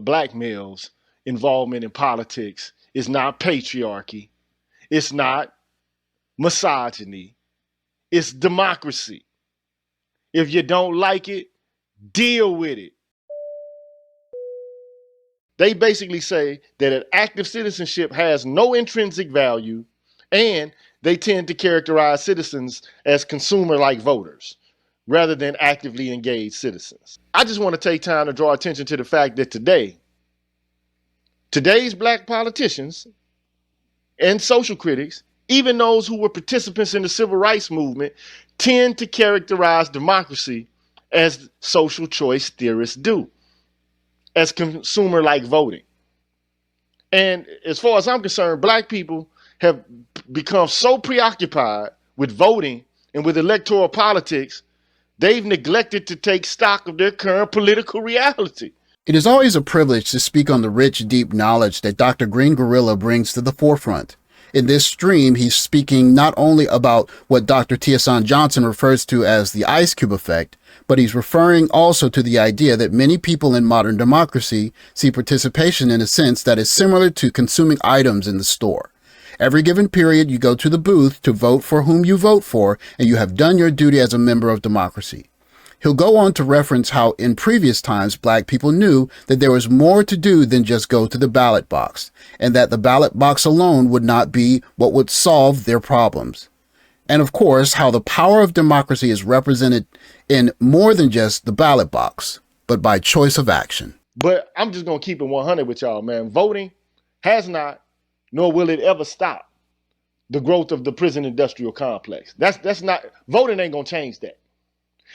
black males' involvement in politics is not patriarchy. It's not misogyny. It's democracy. If you don't like it, deal with it. They basically say that an active citizenship has no intrinsic value, and they tend to characterize citizens as consumer-like voters rather than actively engaged citizens. I just want to take time to draw attention to the fact that today's black politicians and social critics, even those who were participants in the civil rights movement, tend to characterize democracy as social choice theorists do, as consumer-like voting. And as far as I'm concerned, black people have become so preoccupied with voting and with electoral politics, they've neglected to take stock of their current political reality. It is always a privilege to speak on the rich, deep knowledge that Dr. Green Gorilla brings to the forefront. In this stream, he's speaking not only about what Dr. Tiason Johnson refers to as the ice cube effect, but he's referring also to the idea that many people in modern democracy see participation in a sense that is similar to consuming items in the store. Every given period, you go to the booth to vote for whom you vote for, and you have done your duty as a member of democracy. He'll go on to reference how in previous times black people knew that there was more to do than just go to the ballot box, and that the ballot box alone would not be what would solve their problems. And of course, how the power of democracy is represented in more than just the ballot box, but by choice of action. But I'm just going to keep it 100 with y'all, man. Voting has not, nor will it ever stop the growth of the prison industrial complex. That's not, voting ain't going to change that.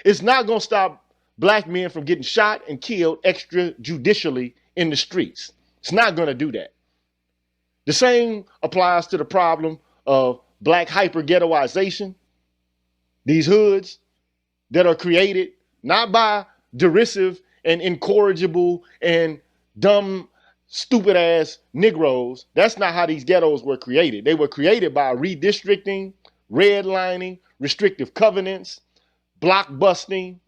It's not going to stop black men from getting shot and killed extrajudicially in the streets. It's not going to do that. The same applies to the problem of black hyper-ghettoization, these hoods that are created not by derisive and incorrigible and dumb, stupid-ass Negroes. That's not how these ghettos were created. They were created by redistricting, redlining, restrictive covenants, block busting,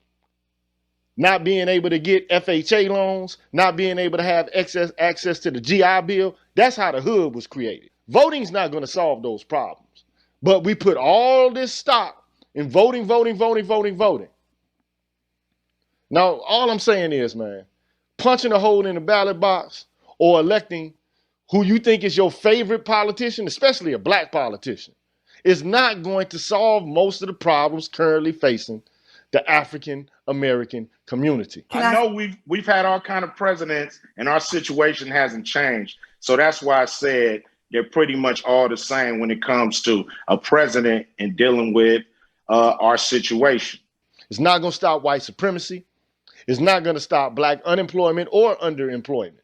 not being able to get FHA loans, not being able to have access to the GI Bill. That's how the hood was created. Voting's not going to solve those problems. But we put all this stock in voting. Now, all I'm saying is, man, punching a hole in the ballot box or electing who you think is your favorite politician, especially a black politician, is not going to solve most of the problems currently facing the African American community. I know we've had all kind of presidents and our situation hasn't changed. So that's why I said they're pretty much all the same when it comes to a president and dealing with our situation. It's not going to stop white supremacy. It's not going to stop black unemployment or underemployment.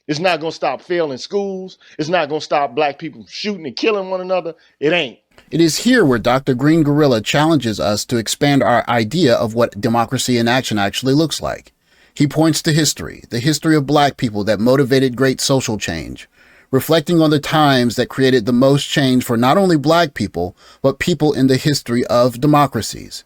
It's not going to stop failing schools. It's not going to stop black people from shooting and killing one another. It ain't. It is here where Dr. Green Gorilla challenges us to expand our idea of what democracy in action actually looks like. He points to history, the history of black people that motivated great social change, reflecting on the times that created the most change for not only black people, but people in the history of democracies.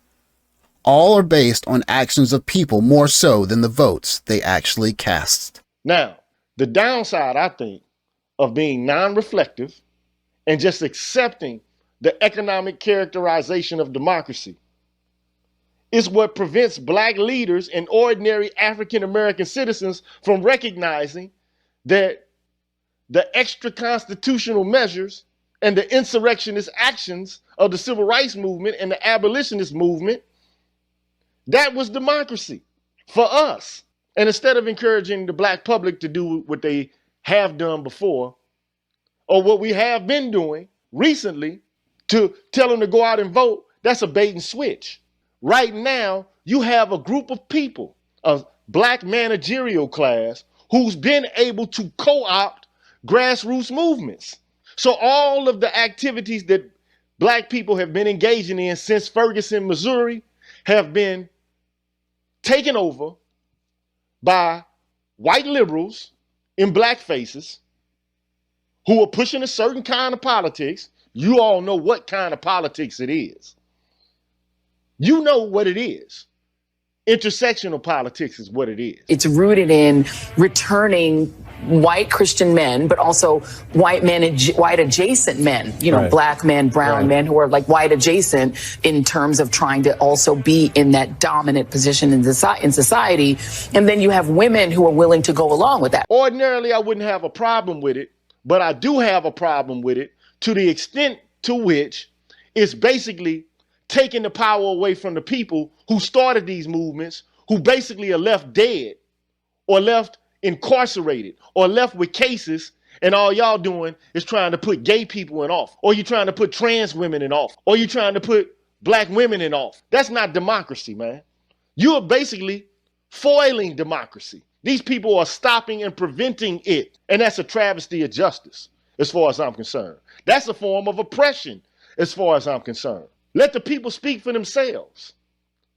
All are based on actions of people more so than the votes they actually cast. Now, the downside, I think, of being non-reflective and just accepting the economic characterization of democracy is what prevents black leaders and ordinary African-American citizens from recognizing that the extra-constitutional measures and the insurrectionist actions of the civil rights movement and the abolitionist movement, that was democracy for us. And instead of encouraging the black public to do what they have done before, or what we have been doing recently, to tell them to go out and vote, that's a bait and switch. Right now, you have a group of people, a black managerial class, who's been able to co-opt grassroots movements. So all of the activities that black people have been engaging in since Ferguson, Missouri, have been taken over by white liberals in black faces who are pushing a certain kind of politics. You all know what kind of politics it is. You know what it is. Intersectional politics is what it is. It's rooted in returning white Christian men, but also white men, white adjacent men, you know, black men, brown men who are like white adjacent in terms of trying to also be in that dominant position in society. And then you have women who are willing to go along with that. Ordinarily, I wouldn't have a problem with it, but I do have a problem with it to the extent to which it's basically taking the power away from the people who started these movements, who basically are left dead or left incarcerated or left with cases, and all y'all doing is trying to put gay people in office, or you're trying to put trans women in office, or you're trying to put black women in office. That's not democracy, man. You are basically foiling democracy. These people are stopping and preventing it, and that's a travesty of justice as far as I'm concerned. That's a form of oppression as far as I'm concerned. Let the people speak for themselves.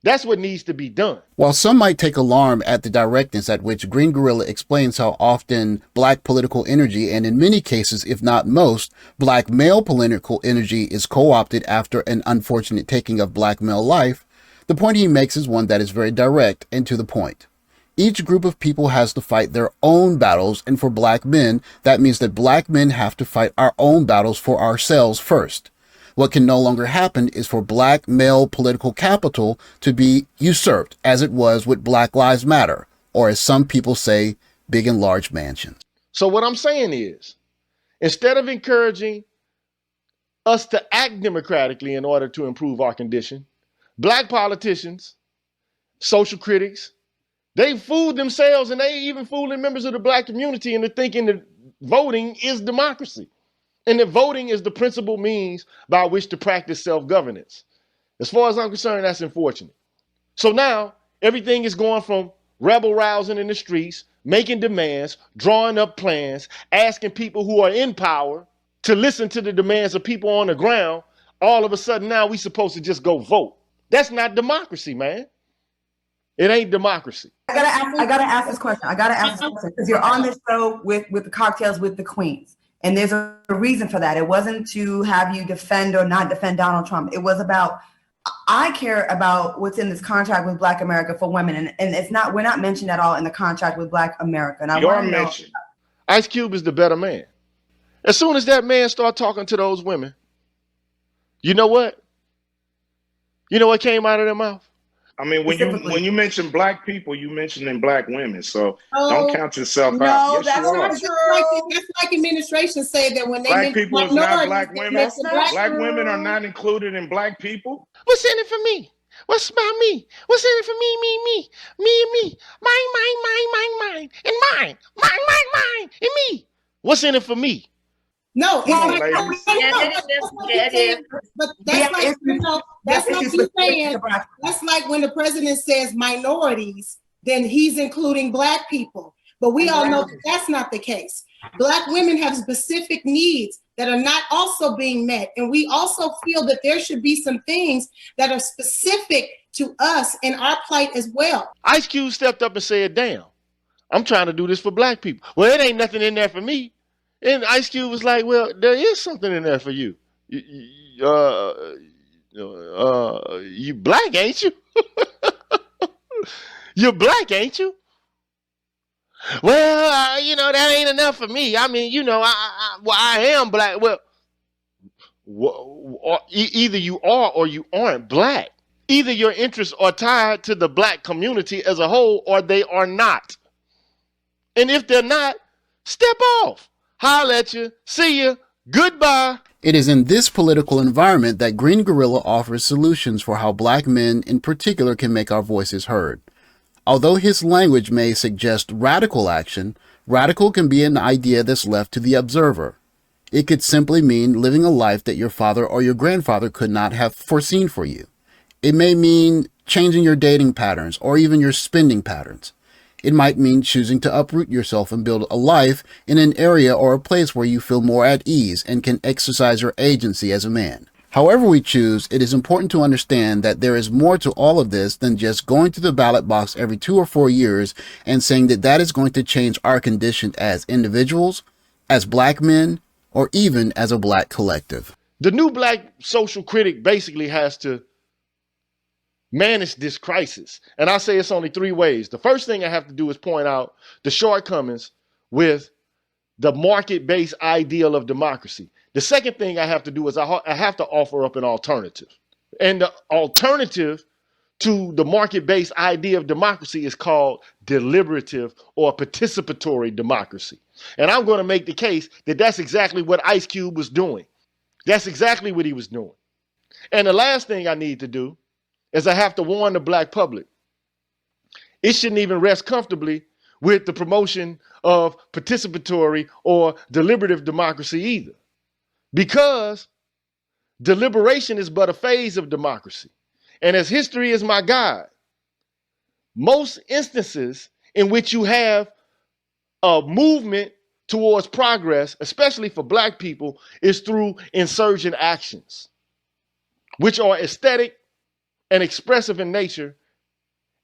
That's what needs to be done. While some might take alarm at the directness at which Green Gorilla explains how often black political energy, and in many cases, if not most, black male political energy is co-opted after an unfortunate taking of black male life, the point he makes is one that is very direct and to the point. Each group of people has to fight their own battles, and for black men, that means that black men have to fight our own battles for ourselves first. What can no longer happen is for black male political capital to be usurped, as it was with Black Lives Matter, or as some people say, big and large mansions. So what I'm saying is, instead of encouraging us to act democratically in order to improve our condition, black politicians, social critics, they fooled themselves, and they even fooling members of the black community into thinking that voting is democracy. And that voting is the principal means by which to practice self-governance. As far as I'm concerned, that's unfortunate. So now everything is going from rebel rousing in the streets, making demands, drawing up plans, asking people who are in power to listen to the demands of people on the ground. All of a sudden now we supposed to just go vote. That's not democracy, man. It ain't democracy. I gotta ask this question. Because you're on this show with the cocktails with the queens. And there's a reason for that. It wasn't to have you defend or not defend Donald Trump. It was about, I care about what's in this contract with Black America for women. And it's not, we're not mentioned at all in the contract with Black America. And I want to know. Ice Cube is the better man. As soon as that man start talking to those women, you know what? You know what came out of their mouth? I mean, when you mention black people, you mentioning black women. So don't count yourself out. No, yes, that's not true. That's like administration say that when they black people is not black women. Black true. Women are not included in black people. What's in it for me? What's about me? What's in it for me, me, mine, and mine, and me. What's in it for me? No, but that's like, you know, that's like you saying, that's like when the president says minorities, then he's including black people. But we all know that that's not the case. Black women have specific needs that are not also being met. And we also feel that there should be some things that are specific to us and our plight as well. Ice Cube stepped up and said, damn, I'm trying to do this for black people. Well, it ain't nothing in there for me. And Ice Cube was like, well, there is something in there for you. You black, ain't you? You're black, ain't you? Well, you know, that ain't enough for me. I mean, you know, I am black. Well, either you are or you aren't black. Either your interests are tied to the black community as a whole or they are not. And if they're not, step off. Holla at you. See you. Goodbye. It is in this political environment that Green Gorilla offers solutions for how black men in particular can make our voices heard. Although his language may suggest radical action, radical can be an idea that's left to the observer. It could simply mean living a life that your father or your grandfather could not have foreseen for you. It may mean changing your dating patterns or even your spending patterns. It might mean choosing to uproot yourself and build a life in an area or a place where you feel more at ease and can exercise your agency as a man. However we choose, it is important to understand that there is more to all of this than just going to the ballot box every 2 or 4 years and saying that that is going to change our condition as individuals, as black men, or even as a black collective. The new black social critic basically has to manage this crisis? And I say it's only three ways. The first thing I have to do is point out the shortcomings with the market-based ideal of democracy. The second thing I have to do is I have to offer up an alternative. And the alternative to the market-based idea of democracy is called deliberative or participatory democracy. And I'm going to make the case that that's exactly what Ice Cube was doing. That's exactly what he was doing. And the last thing I need to do is I have to warn the black public. It shouldn't even rest comfortably with the promotion of participatory or deliberative democracy either. Because deliberation is but a phase of democracy. And as history is my guide, most instances in which you have a movement towards progress, especially for black people, is through insurgent actions, which are aesthetic and expressive in nature,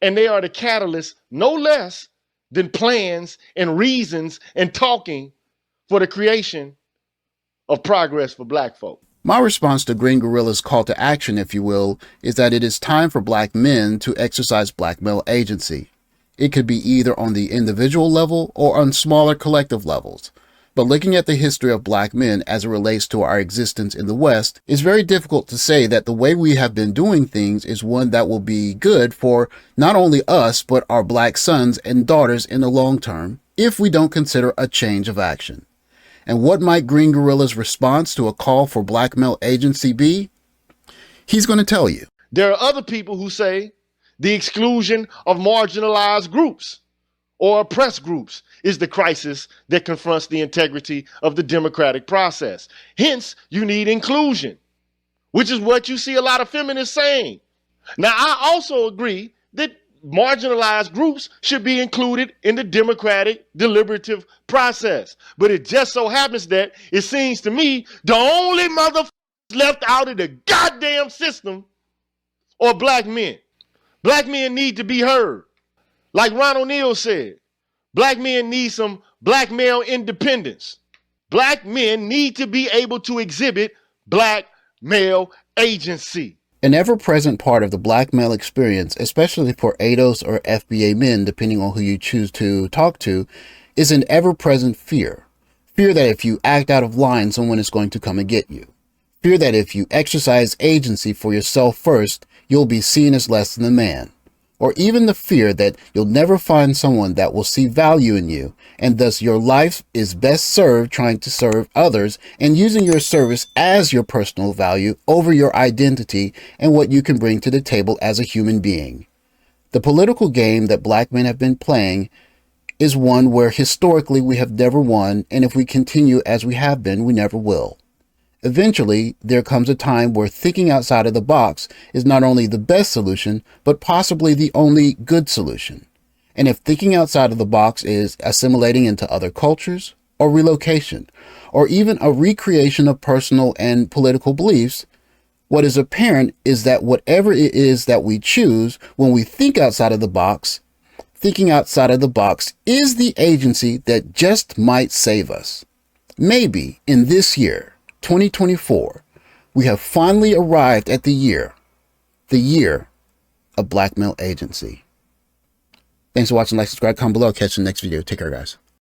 and they are the catalyst no less than plans and reasons and talking for the creation of progress for black folk. My response to Green Gorilla's call to action, if you will, is that it is time for black men to exercise black male agency. It could be either on the individual level or on smaller collective levels. But looking at the history of black men as it relates to our existence in the West, it's very difficult to say that the way we have been doing things is one that will be good for not only us, but our black sons and daughters in the long term, if we don't consider a change of action. And what might Green Gorilla's response to a call for black male agency be? He's going to tell you. There are other people who say the exclusion of marginalized groups or oppressed groups is the crisis that confronts the integrity of the democratic process. Hence, you need inclusion, which is what you see a lot of feminists saying. Now, I also agree that marginalized groups should be included in the democratic deliberative process. But it just so happens that it seems to me the only motherfuckers left out of the goddamn system are black men. Black men need to be heard. Like Ron O'Neal said, black men need some black male independence. Black men need to be able to exhibit black male agency. An ever-present part of the black male experience, especially for ADOS or FBA men, depending on who you choose to talk to, is an ever-present fear. Fear that if you act out of line, someone is going to come and get you. Fear that if you exercise agency for yourself first, you'll be seen as less than a man. Or even the fear that you'll never find someone that will see value in you, and thus your life is best served trying to serve others and using your service as your personal value over your identity and what you can bring to the table as a human being. The political game that black men have been playing is one where historically we have never won, and if we continue as we have been, we never will. Eventually, there comes a time where thinking outside of the box is not only the best solution, but possibly the only good solution. And if thinking outside of the box is assimilating into other cultures, or relocation, or even a recreation of personal and political beliefs, what is apparent is that whatever it is that we choose when we think outside of the box, thinking outside of the box is the agency that just might save us. Maybe in this year, 2024, we have finally arrived at the year of black male agency. Thanks for watching. Like, subscribe, comment below. Catch you in the next video. Take care, guys.